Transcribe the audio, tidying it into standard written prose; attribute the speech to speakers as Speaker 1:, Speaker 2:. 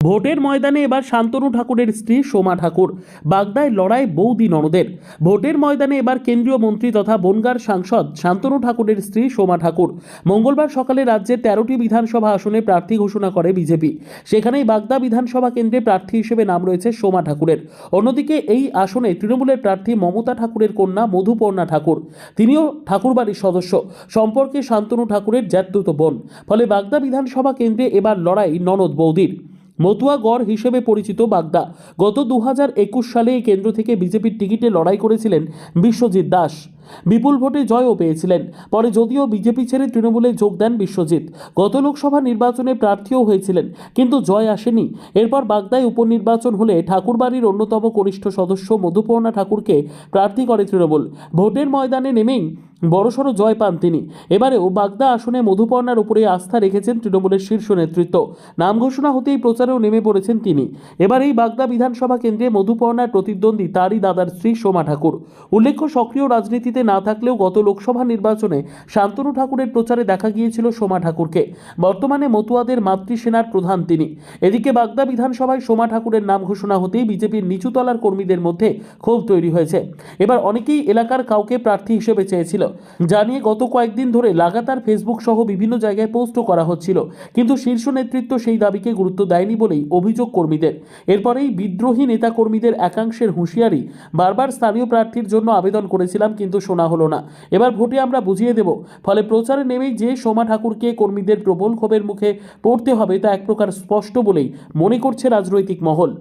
Speaker 1: ভোটের ময়দানে এবার শান্তনু ঠাকুরের স্ত্রী সোমা ঠাকুর। বাগদায় লড়াই বৌদি ননদের। ভোটের ময়দানে এবার কেন্দ্রীয় মন্ত্রী তথা বনগাঁর সাংসদ শান্তনু ঠাকুরের স্ত্রী সোমা ঠাকুর। মঙ্গলবার সকালে রাজ্যের 13টি বিধানসভা আসনে প্রার্থী ঘোষণা করে বিজেপি। সেখানেই বাগদা বিধানসভা কেন্দ্রে প্রার্থী হিসেবে নাম রয়েছে সোমা ঠাকুরের। অন্যদিকে এই আসনে তৃণমূলের প্রার্থী মমতা ঠাকুরের কন্যা মধুপর্ণা ঠাকুর। তিনিও ঠাকুরবাড়ির সদস্য, সম্পর্কে শান্তনু ঠাকুরের জ্যাঠতুতো বোন। ফলে বাগদা বিধানসভা কেন্দ্রে এবার লড়াই ননদ বৌদির। মতুয়াগড় হিসেবে পরিচিত বাগদা। গত 2021 সালে এই কেন্দ্র থেকে বিজেপির টিকিটে লড়াই করেছিলেন বিশ্বজিৎ দাস। বিপুল ভোটে জয়ও পেয়েছিলেন। পরে যদিও বিজেপি ছেড়ে তৃণমূলে যোগ দেন বিশ্বজিৎ। গত লোকসভা নির্বাচনে প্রার্থীও হয়েছিলেন, কিন্তু জয় আসেনি। এরপর বাগদায় উপনির্বাচন হলে ঠাকুরবাড়ির অন্যতম কনিষ্ঠ সদস্য মধুপর্ণা ঠাকুরকে প্রার্থী করে তৃণমূল। ভোটের ময়দানে নেমেই বড়সড় জয় পান তিনি। এবারেও বাগদা আসনে মধুপর্ণার উপরে আস্থা রেখেছেন তৃণমূলের শীর্ষ নেতৃত্ব। নাম ঘোষণা হতেই প্রচারেও নেমে পড়েছেন তিনি। এবার এই বাগদা বিধানসভা কেন্দ্রে মধুপর্ণার প্রতিদ্বন্দ্বী তারই দাদার স্ত্রী সোমা ঠাকুর। উল্লেখ্য, সক্রিয় রাজনীতিতে না থাকলেও গত লোকসভা নির্বাচনে শান্তনু ঠাকুরের প্রচারে দেখা গিয়েছিল সোমা ঠাকুরকে। বর্তমানে মতুয়াদের মাতৃসেনার প্রধান তিনি। এদিকে বাগদা বিধানসভায় সোমা ঠাকুরের নাম ঘোষণা হতেই বিজেপির নিচুতলার কর্মীদের মধ্যে ক্ষোভ তৈরি হয়েছে। এবার অনেকেই এলাকার কাউকে প্রার্থী হিসেবে চেয়েছিল। জানিয়ে গত কয়েকদিন ধরে লাগাতার ফেসবুক সহ বিভিন্ন জায়গায় পোস্টও করা হচ্ছিল, কিন্তু শীর্ষ নেতৃত্ব সেই দাবিকে গুরুত্ব দেয়নি বলেই অভিযোগ কর্মীদের। এরপরেই বিদ্রোহী নেতা কর্মীদের একাংশের হুঁশিয়ারি, বারবার স্থানীয় প্রার্থীর জন্য আবেদন করেছিলাম কিন্তু শোনা হলো না, এবার ভোটে আমরা বুঝিয়ে দেব। ফলে প্রচারে নেমেই যে সোমা ঠাকুরকে কর্মীদের প্রবল ক্ষোভের মুখে পড়তে হবে তা এক প্রকার স্পষ্ট বলেই মনে করছে রাজনৈতিক মহল।